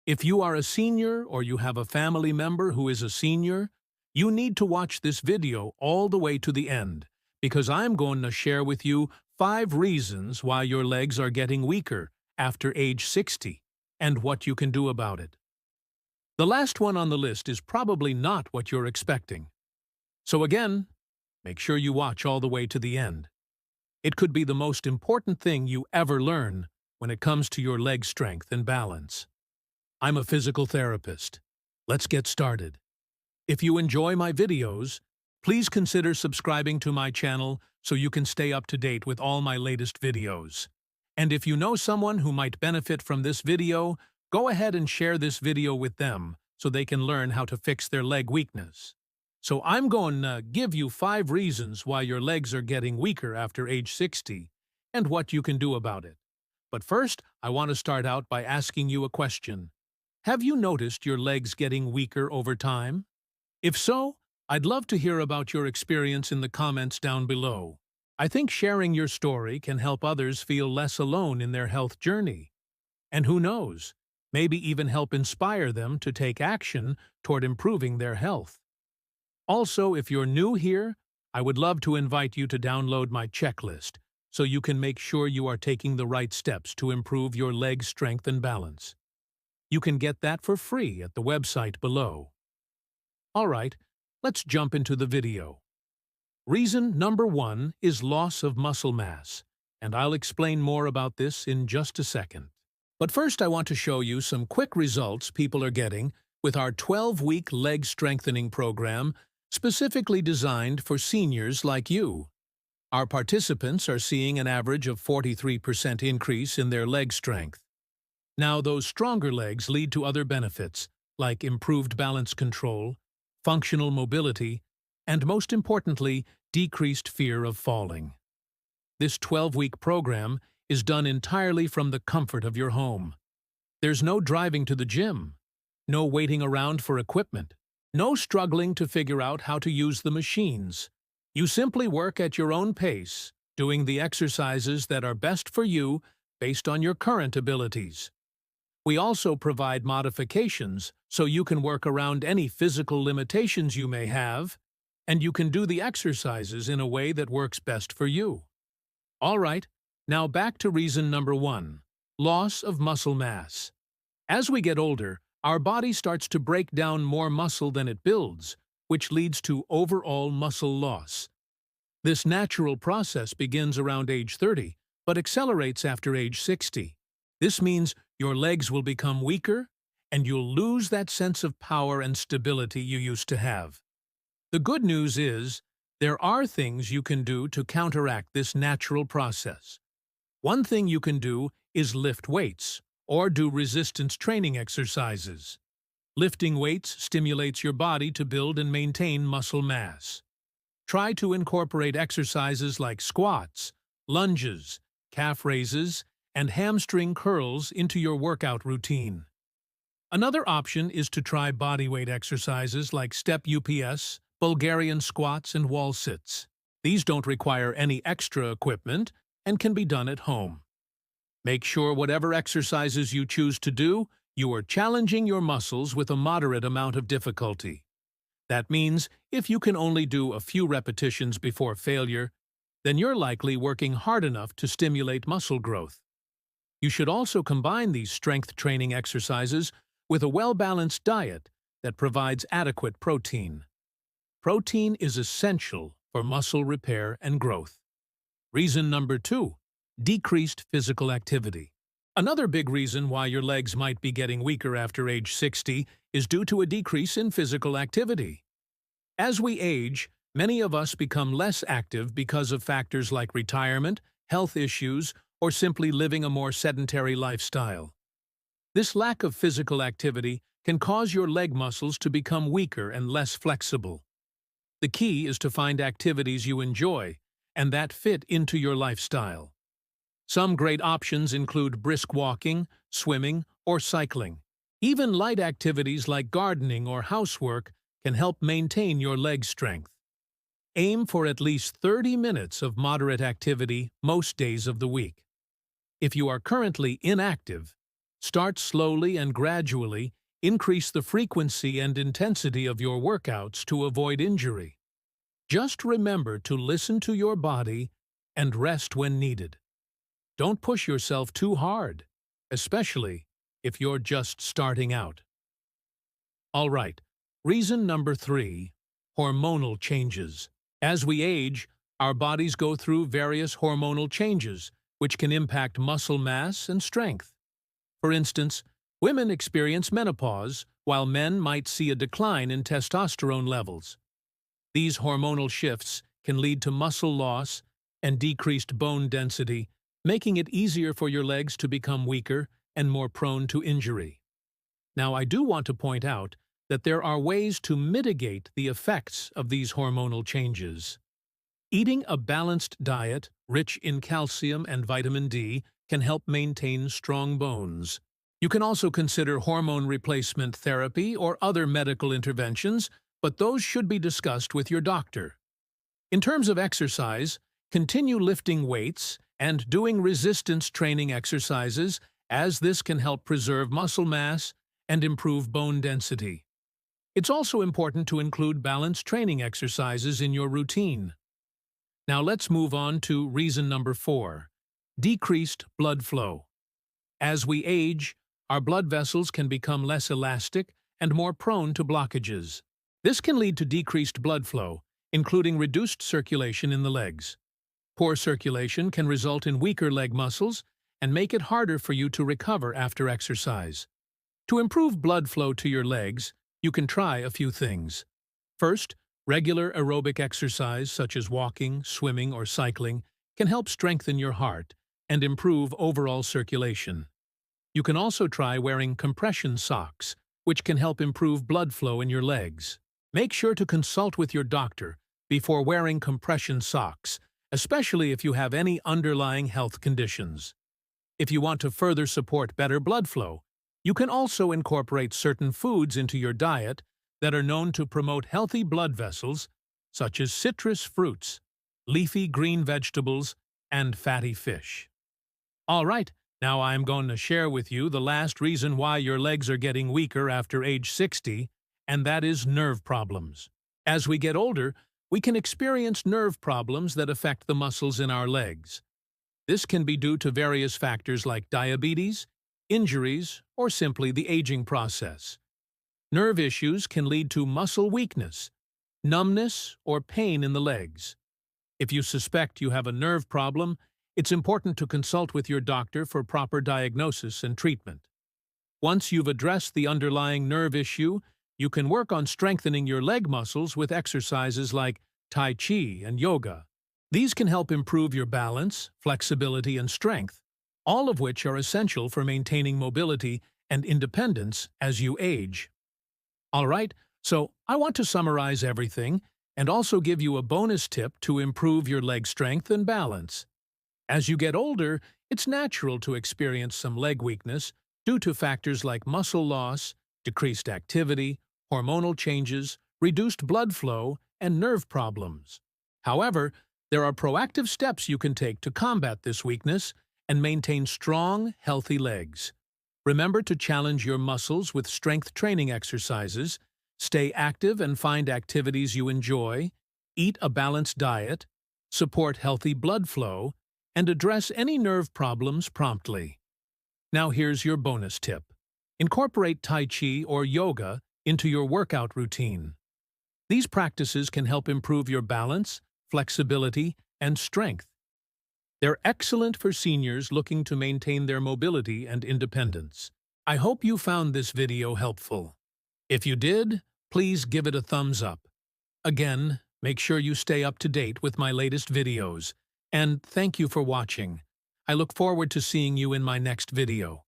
If you are a senior or you have a family member who is a senior, you need to watch this video all the way to the end, because I'm going to share with you 5 reasons why your legs are getting weaker after age 60 and what you can do about it. The last one on the list is probably not what you're expecting. So again, make sure you watch all the way to the end. It could be the most important thing you ever learn when it comes to your leg strength and balance. I'm a physical therapist. Let's get started. If you enjoy my videos, please consider subscribing to my channel so you can stay up to date with all my latest videos. And if you know someone who might benefit from this video, go ahead and share this video with them so they can learn how to fix their leg weakness. So I'm going to give you 5 reasons why your legs are getting weaker after age 60 and what you can do about it. But first, I want to start out by asking you a question. Have you noticed your legs getting weaker over time? If so, I'd love to hear about your experience in the comments down below. I think sharing your story can help others feel less alone in their health journey. And who knows, maybe even help inspire them to take action toward improving their health. Also, if you're new here, I would love to invite you to download my checklist so you can make sure you are taking the right steps to improve your leg strength and balance. You can get that for free at the website below. Alright, let's jump into the video. Reason number 1 is loss of muscle mass, and I'll explain more about this in just a second. But first I want to show you some quick results people are getting with our 12-week leg strengthening program specifically designed for seniors like you. Our participants are seeing an average of 43% increase in their leg strength. Now, those stronger legs lead to other benefits, like improved balance control, functional mobility, and most importantly, decreased fear of falling. This 12-week program is done entirely from the comfort of your home. There's no driving to the gym, no waiting around for equipment, no struggling to figure out how to use the machines. You simply work at your own pace, doing the exercises that are best for you based on your current abilities. We also provide modifications so you can work around any physical limitations you may have, and you can do the exercises in a way that works best for you. All right, now back to reason number 1, loss of muscle mass. As we get older, our body starts to break down more muscle than it builds, which leads to overall muscle loss. This natural process begins around age 30, but accelerates after age 60. This means your legs will become weaker, and you'll lose that sense of power and stability you used to have. The good news is, there are things you can do to counteract this natural process. One thing you can do is lift weights, or do resistance training exercises. Lifting weights stimulates your body to build and maintain muscle mass. Try to incorporate exercises like squats, lunges, calf raises, and hamstring curls into your workout routine. Another option is to try bodyweight exercises like step UPS, Bulgarian squats, and wall sits. These don't require any extra equipment and can be done at home. Make sure whatever exercises you choose to do, you are challenging your muscles with a moderate amount of difficulty. That means if you can only do a few repetitions before failure, then you're likely working hard enough to stimulate muscle growth. You should also combine these strength training exercises with a well-balanced diet that provides adequate protein. Protein is essential for muscle repair and growth. Reason number 2, decreased physical activity. Another big reason why your legs might be getting weaker after age 60 is due to a decrease in physical activity. As we age, many of us become less active because of factors like retirement, health issues, or simply living a more sedentary lifestyle. This lack of physical activity can cause your leg muscles to become weaker and less flexible. The key is to find activities you enjoy and that fit into your lifestyle. Some great options include brisk walking, swimming, or cycling. Even light activities like gardening or housework can help maintain your leg strength. Aim for at least 30 minutes of moderate activity most days of the week. If you are currently inactive, Start slowly and gradually increase the frequency and intensity of your workouts to avoid injury. Just remember to listen to your body and rest when needed. Don't push yourself too hard, especially if you're just starting out. All right, reason number 3, hormonal changes. As we age, our bodies go through various hormonal changes, which can impact muscle mass and strength. For instance, women experience menopause, while men might see a decline in testosterone levels. These hormonal shifts can lead to muscle loss and decreased bone density, making it easier for your legs to become weaker and more prone to injury. Now, I do want to point out that there are ways to mitigate the effects of these hormonal changes. Eating a balanced diet, rich in calcium and vitamin D, can help maintain strong bones. You can also consider hormone replacement therapy or other medical interventions, but those should be discussed with your doctor. In terms of exercise, continue lifting weights and doing resistance training exercises, as this can help preserve muscle mass and improve bone density. It's also important to include balanced training exercises in your routine. Now let's move on to reason number 4, decreased blood flow. As we age, our blood vessels can become less elastic and more prone to blockages. This can lead to decreased blood flow, including reduced circulation in the legs. Poor circulation can result in weaker leg muscles and make it harder for you to recover after exercise. To improve blood flow to your legs, you can try a few things. First, regular aerobic exercise such as walking, swimming, or cycling can help strengthen your heart and improve overall circulation. You can also try wearing compression socks, which can help improve blood flow in your legs. Make sure to consult with your doctor before wearing compression socks, especially if you have any underlying health conditions. If you want to further support better blood flow, you can also incorporate certain foods into your diet that are known to promote healthy blood vessels, such as citrus fruits, leafy green vegetables, and fatty fish. All right, now I'm going to share with you the last reason why your legs are getting weaker after age 60, and that is nerve problems. As we get older, we can experience nerve problems that affect the muscles in our legs. This can be due to various factors like diabetes, injuries, or simply the aging process. Nerve issues can lead to muscle weakness, numbness, or pain in the legs. If you suspect you have a nerve problem, it's important to consult with your doctor for proper diagnosis and treatment. Once you've addressed the underlying nerve issue, you can work on strengthening your leg muscles with exercises like Tai Chi and yoga. These can help improve your balance, flexibility, and strength, all of which are essential for maintaining mobility and independence as you age. All right, so I want to summarize everything and also give you a bonus tip to improve your leg strength and balance. As you get older, it's natural to experience some leg weakness due to factors like muscle loss, decreased activity, hormonal changes, reduced blood flow, and nerve problems. However, there are proactive steps you can take to combat this weakness and maintain strong, healthy legs. Remember to challenge your muscles with strength training exercises, stay active and find activities you enjoy, eat a balanced diet, support healthy blood flow, and address any nerve problems promptly. Now here's your bonus tip. Incorporate Tai Chi or yoga into your workout routine. These practices can help improve your balance, flexibility, and strength. They're excellent for seniors looking to maintain their mobility and independence. I hope you found this video helpful. If you did, please give it a thumbs up. Again, make sure you stay up to date with my latest videos. And thank you for watching. I look forward to seeing you in my next video.